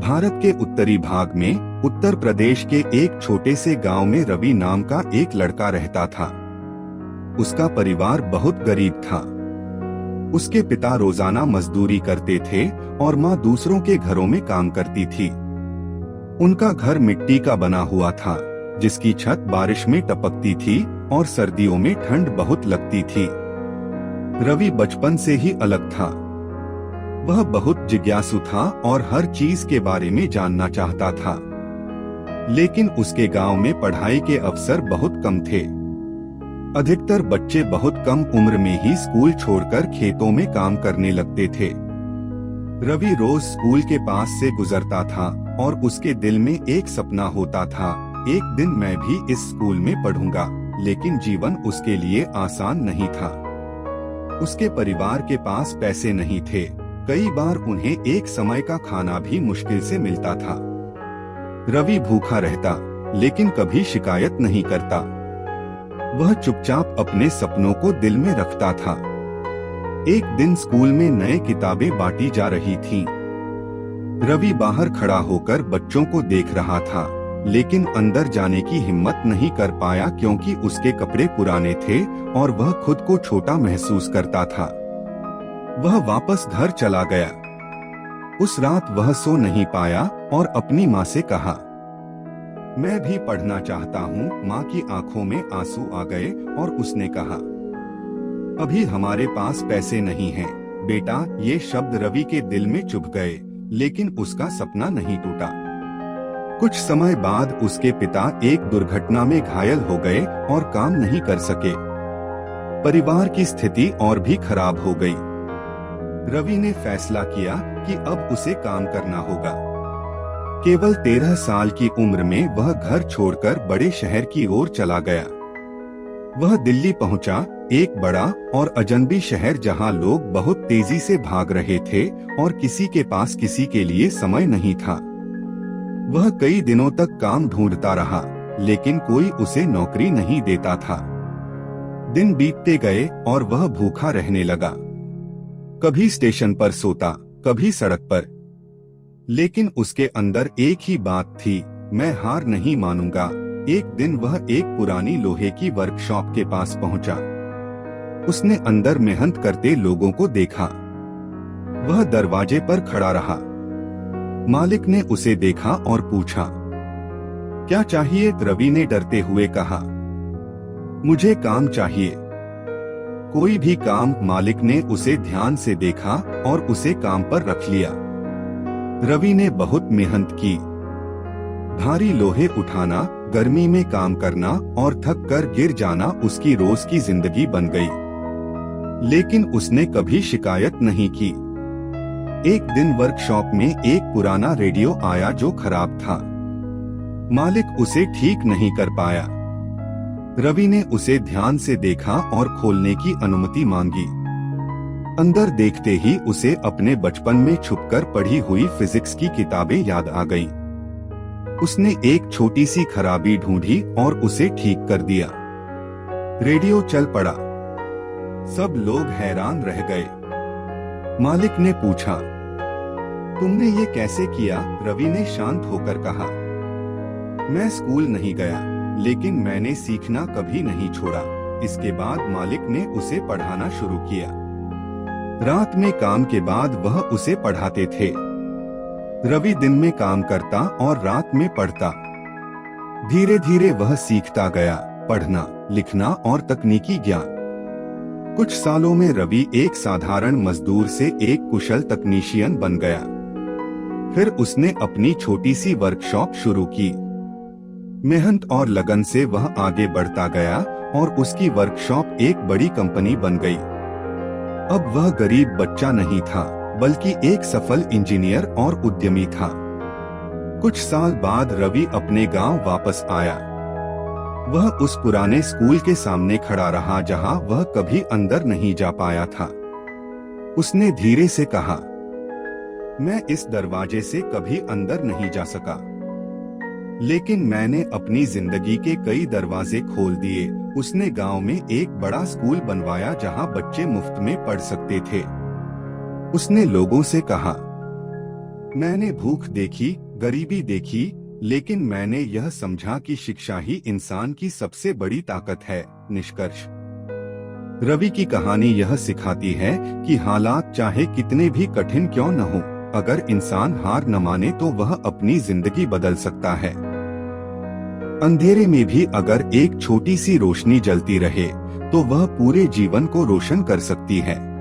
भारत के उत्तरी भाग में उत्तर प्रदेश के एक छोटे से गांव में रवि नाम का एक लड़का रहता था। उसका परिवार बहुत गरीब था। उसके पिता रोजाना मजदूरी करते थे और माँ दूसरों के घरों में काम करती थी। उनका घर मिट्टी का बना हुआ था, जिसकी छत बारिश में टपकती थी और सर्दियों में ठंड बहुत लगती थी। रवि बचपन से ही अलग था। वह बहुत जिज्ञासु था और हर चीज के बारे में जानना चाहता था। लेकिन उसके गांव में पढ़ाई के अवसर बहुत कम थे। अधिकतर बच्चे बहुत कम उम्र में ही स्कूल छोड़कर खेतों में काम करने लगते थे। रवि रोज स्कूल के पास से गुजरता था और उसके दिल में एक सपना होता था, एक दिन मैं भी इस स्कूल में पढ़ूंगा। लेकिन जीवन उसके लिए आसान नहीं था। उसके परिवार के पास पैसे नहीं थे। कई बार उन्हें एक समय का खाना भी मुश्किल से मिलता था। रवि भूखा रहता, लेकिन कभी शिकायत नहीं करता। वह चुपचाप अपने सपनों को दिल में रखता था। एक दिन स्कूल में नए किताबें बांटी जा रही थीं। रवि बाहर खड़ा होकर बच्चों को देख रहा था, लेकिन अंदर जाने की हिम्मत नहीं कर पाया क्योंकि उसके कपड़े पुराने थे और वह खुद को छोटा महसूस करता था। वह वापस घर चला गया। उस रात वह सो नहीं पाया और अपनी माँ से कहा, मैं भी पढ़ना चाहता हूँ। माँ की आंखों में आंसू आ गए और उसने कहा, अभी हमारे पास पैसे नहीं हैं। बेटा, ये शब्द रवि के दिल में चुभ गए, लेकिन उसका सपना नहीं टूटा। कुछ समय बाद उसके पिता एक दुर्घटना में घायल हो गए और काम नहीं कर सके। परिवार की स्थिति और भी खराब हो गई। रवि ने फैसला किया कि अब उसे काम करना होगा। केवल 13 साल की उम्र में वह घर छोड़कर बड़े शहर की ओर चला गया। वह दिल्ली पहुंचा, एक बड़ा और अजनबी शहर जहां लोग बहुत तेजी से भाग रहे थे और किसी के पास किसी के लिए समय नहीं था। वह कई दिनों तक काम ढूंढता रहा, लेकिन कोई उसे नौकरी नहीं देता था। दिन बीतते गए और वह भूखा रहने लगा। कभी स्टेशन पर सोता, कभी सड़क पर। लेकिन उसके अंदर एक ही बात थी, मैं हार नहीं मानूंगा। एक दिन वह एक पुरानी लोहे की वर्कशॉप के पास पहुंचा। उसने अंदर मेहनत करते लोगों को देखा। वह दरवाजे पर खड़ा रहा। मालिक ने उसे देखा और पूछा, क्या चाहिए? रवि ने डरते हुए कहा, मुझे काम चाहिए। कोई भी काम। मालिक ने उसे ध्यान से देखा और उसे काम पर रख लिया। रवि ने बहुत मेहनत की। भारी लोहे उठाना, गर्मी में काम करना और थक कर गिर जाना उसकी रोज की जिंदगी बन गई। लेकिन उसने कभी शिकायत नहीं की। एक दिन वर्कशॉप में एक पुराना रेडियो आया जो खराब था। मालिक उसे ठीक नहीं कर पाया। रवि ने उसे ध्यान से देखा और खोलने की अनुमति मांगी। अंदर देखते ही उसे अपने बचपन में छुपकर पढ़ी हुई फिजिक्स की किताबें याद आ गईं। उसने एक छोटी सी खराबी ढूंढी और उसे ठीक कर दिया। रेडियो चल पड़ा। सब लोग हैरान रह गए। मालिक ने पूछा, तुमने ये कैसे किया? रवि ने शांत होकर कहा, मैं स्कूल नहीं गया, लेकिन मैंने सीखना कभी नहीं छोड़ा। इसके बाद मालिक ने उसे पढ़ाना शुरू किया। रात में काम के बाद वह उसे पढ़ाते थे। रवि दिन में काम करता और रात में पढ़ता। धीरे धीरे वह सीखता गया, पढ़ना, लिखना और तकनीकी ज्ञान। कुछ सालों में रवि एक साधारण मजदूर से एक कुशल तकनीशियन बन गया। फिर उसने अपनी छोटी सी वर्कशॉप शुरू की। मेहनत और लगन से वह आगे बढ़ता गया और उसकी वर्कशॉप एक बड़ी कंपनी बन गई। अब वह गरीब बच्चा नहीं था, बल्कि एक सफल इंजीनियर और उद्यमी था। कुछ साल बाद रवि अपने गांव वापस आया। वह उस पुराने स्कूल के सामने खड़ा रहा जहां वह कभी अंदर नहीं जा पाया था। उसने धीरे से कहा, मैं इस दरवाजे से कभी अंदर नहीं जा सका, लेकिन मैंने अपनी जिंदगी के कई दरवाजे खोल दिए। उसने गांव में एक बड़ा स्कूल बनवाया जहां बच्चे मुफ्त में पढ़ सकते थे। उसने लोगों से कहा, मैंने भूख देखी, गरीबी देखी, लेकिन मैंने यह समझा कि शिक्षा ही इंसान की सबसे बड़ी ताकत है। निष्कर्ष, रवि की कहानी यह सिखाती है कि हालात चाहे कितने भी कठिन क्यों न हो, अगर इंसान हार न माने तो वह अपनी जिंदगी बदल सकता है। अंधेरे में भी अगर एक छोटी सी रोशनी जलती रहे तो वह पूरे जीवन को रोशन कर सकती है।